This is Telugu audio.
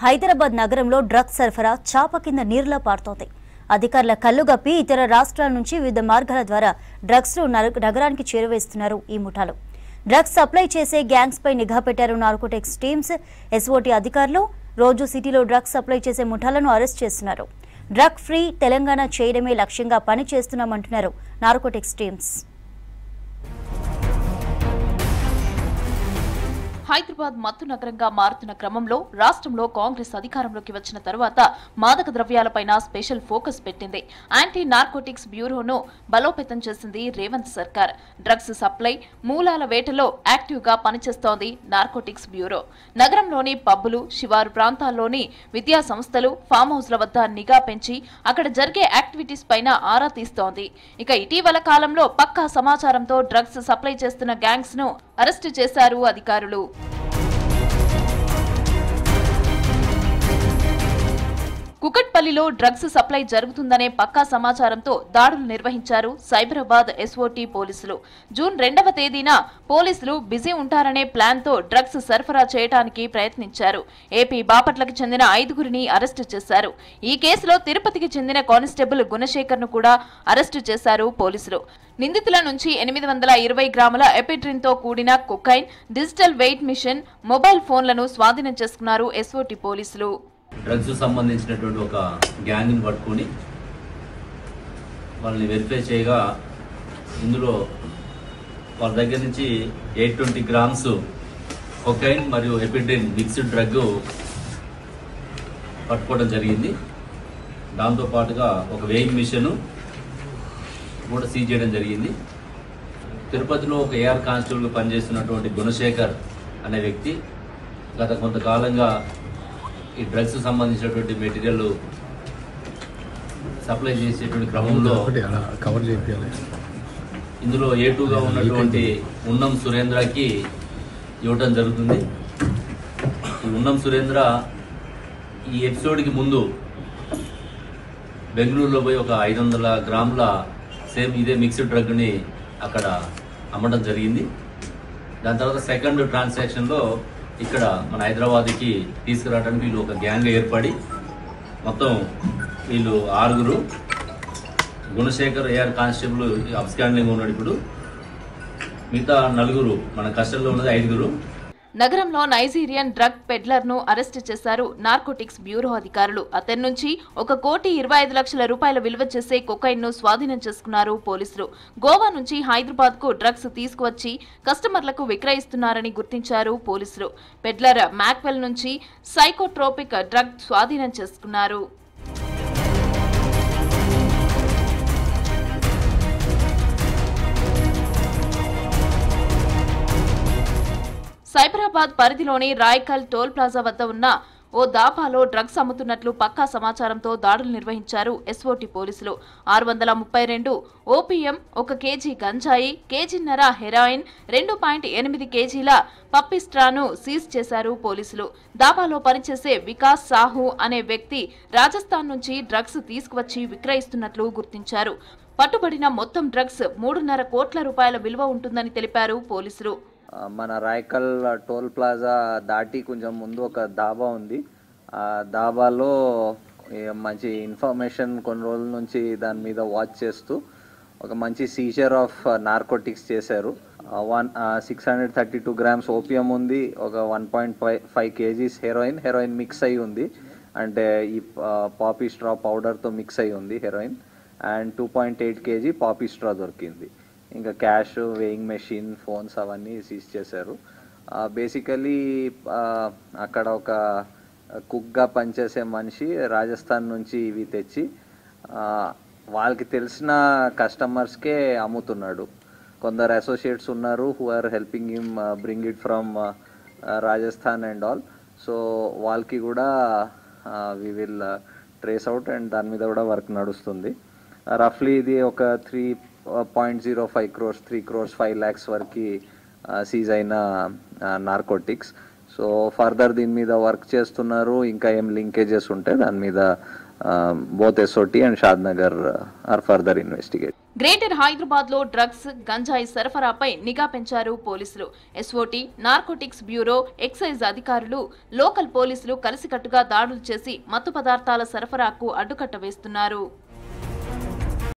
హైదరాబాద్ నగరంలో డ్రగ్స్ సరఫరా చాప కింద నీరులా పారుతోంది. అధికారుల కళ్లుగప్పి ఇతర రాష్ట్రాల నుంచి వివిధ మార్గాల ద్వారా డ్రగ్స్ నగరానికి చేరువేస్తున్నారు ఈ ముఠాలు. డ్రగ్స్ సప్లై చేసే గ్యాంగ్స్ పై నిఘా పెట్టారు నార్కోటిక్స్ టీమ్స్. ఎస్ఓటీ అధికారులు రోజు సిటీలో డ్రగ్స్ సప్లై చేసే ముఠాలను అరెస్ట్ చేస్తున్నారు. డ్రగ్ ఫ్రీ తెలంగాణ చేయడమే లక్ష్యంగా పని చేస్తున్నామంటున్నారు నార్కోటిక్స్ టీమ్స్. హైదరాబాద్ మత్తు నగరంగా మారుతున్న క్రమంలో రాష్ట్రంలో కాంగ్రెస్ అధికారంలోకి వచ్చిన తరువాత మాదక ద్రవ్యాలపైన స్పెషల్ ఫోకస్ పెట్టింది. యాంటీ నార్కోటిక్స్ బ్యూరోను బలోపేతం చేసింది రేవంత్ సర్కార్. డ్రగ్స్ సప్లై మూలాల వేటలో యాక్టివ్ గా పనిచేస్తోంది నార్కోటిక్స్ బ్యూరో. నగరంలోని పబ్బులు, శివారు ప్రాంతాల్లోని విద్యా సంస్థలు, ఫామ్ హౌస్ల వద్ద నిఘా పెంచి అక్కడ జరిగే యాక్టివిటీస్ పైన ఆరా తీస్తోంది. ఇక ఇటీవల కాలంలో పక్కా సమాచారంతో డ్రగ్స్ సప్లై చేస్తున్న గ్యాంగ్స్ ను అరెస్టు చేశారు అధికారులు. కుకట్పల్లిలో డ్రగ్స్ సప్లై జరుగుతుందనే పక్కా సమాచారంతో దాడులు నిర్వహించారు సైబరాబాద్ ఎస్ఓటీ పోలీసులు. జూన్ 2వ తేదీన పోలీసులు బిజీ ఉంటారనే ప్లాన్ తో డ్రగ్స్ సరఫరా చేయడానికి ప్రయత్నించారు. ఏపీ బాపట్లకు చెందిన 5గురిని అరెస్టు చేశారు. ఈ కేసులో తిరుపతికి చెందిన కానిస్టేబుల్ గుణశేఖర్ ను కూడా అరెస్టు చేశారు పోలీసులు. నిందితుల నుంచి 820 గ్రాముల ఎపిడ్రిన్ తో కూడిన cocaine, digital weight machine, mobile ఫోన్లను స్వాధీనం చేసుకున్నారు ఎస్ఓటీ పోలీసులు. డ్రగ్స్ సంబంధించినటువంటి ఒక గ్యాంగ్ని పట్టుకొని వాళ్ళని వెరిఫై చేయగా ఇందులో వాళ్ళ దగ్గర నుంచి 820 గ్రామ్స్ కొకైన్ మరియు ఎపిడ్రిన్ మిక్స్డ్ డ్రగ్ పట్టుకోవడం జరిగింది. దాంతోపాటుగా ఒక వెయింగ్ మిషన్ కూడా సీజ్ చేయడం జరిగింది. తిరుపతిలో ఒక ఏఆర్ కానిస్టేబుల్గా పనిచేస్తున్నటువంటి గుణశేఖర్ అనే వ్యక్తి గత కొంతకాలంగా ఈ డ్రగ్స్ సంబంధించినటువంటి మెటీరియల్ సప్లై చేసేటువంటి క్రమంలో ఇందులో A2గా ఉన్నటువంటి ఉన్నం సురేంద్రకి ఇవ్వటం జరుగుతుంది. ఈ ఉన్నం సురేంద్ర ఈ ఎపిసోడ్కి ముందు బెంగళూరులో పోయి ఒక 500 గ్రాముల సేమ్ ఇదే మిక్స్డ్ డ్రగ్ని అక్కడ అమ్మడం జరిగింది. దాని తర్వాత సెకండ్ ట్రాన్సాక్షన్లో ఇక్కడ మన హైదరాబాద్కి తీసుకురావడానికి వీళ్ళు ఒక గ్యాంగ్ ఏర్పడి మొత్తం వీళ్ళు 6గురు. గుణశేఖర్ ఏఆర్ కానిస్టేబుల్ అబ్స్కాండింగ్ ఉన్నాడు. ఇప్పుడు మిగతా 4 మన కస్టడీలో ఉన్నది 5గురు. నగరంలో నైజీరియన్ డ్రగ్ పెడ్లర్ ను అరెస్టు చేశారు నార్కోటిక్స్ బ్యూరో అధికారులు. అతని నుంచి 1,25,00,000 రూపాయల విలువ చేసే కొకైన్ ను స్వాధీనం చేసుకున్నారు పోలీసులు. గోవా నుంచి హైదరాబాద్ కు డ్రగ్స్ తీసుకువచ్చి కస్టమర్లకు విక్రయిస్తున్నారని గుర్తించారు పోలీసులు. పెడ్లర్ మ్యాక్వెల్ నుంచి సైకోట్రోపిక్ డ్రగ్ స్వాధీనం చేసుకున్నారు. సైబరాబాద్ పరిధిలోని రాయ్కల్ టోల్ ప్లాజా వద్ద ఉన్న ఓ దాబాలో డ్రగ్స్ అమ్ముతున్నట్లు పక్కా సమాచారంతో దాడులు నిర్వహించారు ఎస్ఓటీ పోలీసులు. 632 ఓపీఎం, 1 కేజీ గంజాయి, కేజీన్నర హెరాయిన్, 2.8 కేజీల పప్పిస్ట్రాను సీజ్ చేశారు పోలీసులు. దాబాలో పనిచేసే వికాస్ సాహు అనే వ్యక్తి రాజస్థాన్ నుంచి డ్రగ్స్ తీసుకువచ్చి విక్రయిస్తున్నట్లు గుర్తించారు. పట్టుబడిన మొత్తం డ్రగ్స్ 3.5 కోట్ల రూపాయల విలువ ఉంటుందని తెలిపారు పోలీసులు. మన రాయ్కల్ టోల్ ప్లాజా దాటి కొంచెం ముందు ఒక దాబా ఉంది. ఆ దాబాలో మంచి ఇన్ఫర్మేషన్ కొన్ని రోజుల నుంచి దాని మీద వాచ్ చేస్తూ ఒక మంచి సీజర్ ఆఫ్ నార్కోటిక్స్ చేశారు. 632 గ్రామ్స్ ఓపియం ఉంది, ఒక 1.5 కేజీస్ హెరాయిన్ మిక్స్ అయి ఉంది. అంటే ఈ పాపీ స్ట్రా పౌడర్తో మిక్స్ అయి ఉంది heroin. And 2.8 KG poppy straw దొరికింది. ఇంకా క్యాష్, వేయింగ్ మెషిన్, ఫోన్స్ అవన్నీ సీజ్ చేశారు. బేసికలీ అక్కడ ఒక కుక్గా పనిచేసే మనిషి రాజస్థాన్ నుంచి ఇవి తెచ్చి వాళ్ళకి తెలిసిన కస్టమర్స్కే అమ్ముతున్నాడు. కొందరు అసోసియేట్స్ ఉన్నారు who are helping him bring it from Rajasthan and all. So వాళ్ళకి కూడా we will trace out and దాని మీద కూడా వర్క్ నడుస్తుంది. రఫ్లీ ఇది ఒక 3.05 crores 3 crores 5 lakhs వరకు సీజ్ అయిన నార్కోటిక్స్. సో ఫర్దర్ దీని మీద వర్క్ చేస్తున్నారు. ఇంకా ఏం లింకేజెస్ ఉంటే దాని మీద both SOT and Shadnagar are further investigated. Greater Hyderabad లో డ్రగ్స్ గంజాయి సరఫరాపై నిఘా పెంచారు పోలీసులు. ఎస్ఓటీ, నార్కోటిక్స్ బ్యూరో, ఎక్సైజ్ అధికారులు, లోకల్ పోలీసులు కలిసికట్టుగా దాడులు చేసి మత్తు పదార్థాల సరఫరాకు అడ్డుకట్ట వేస్తున్నారు.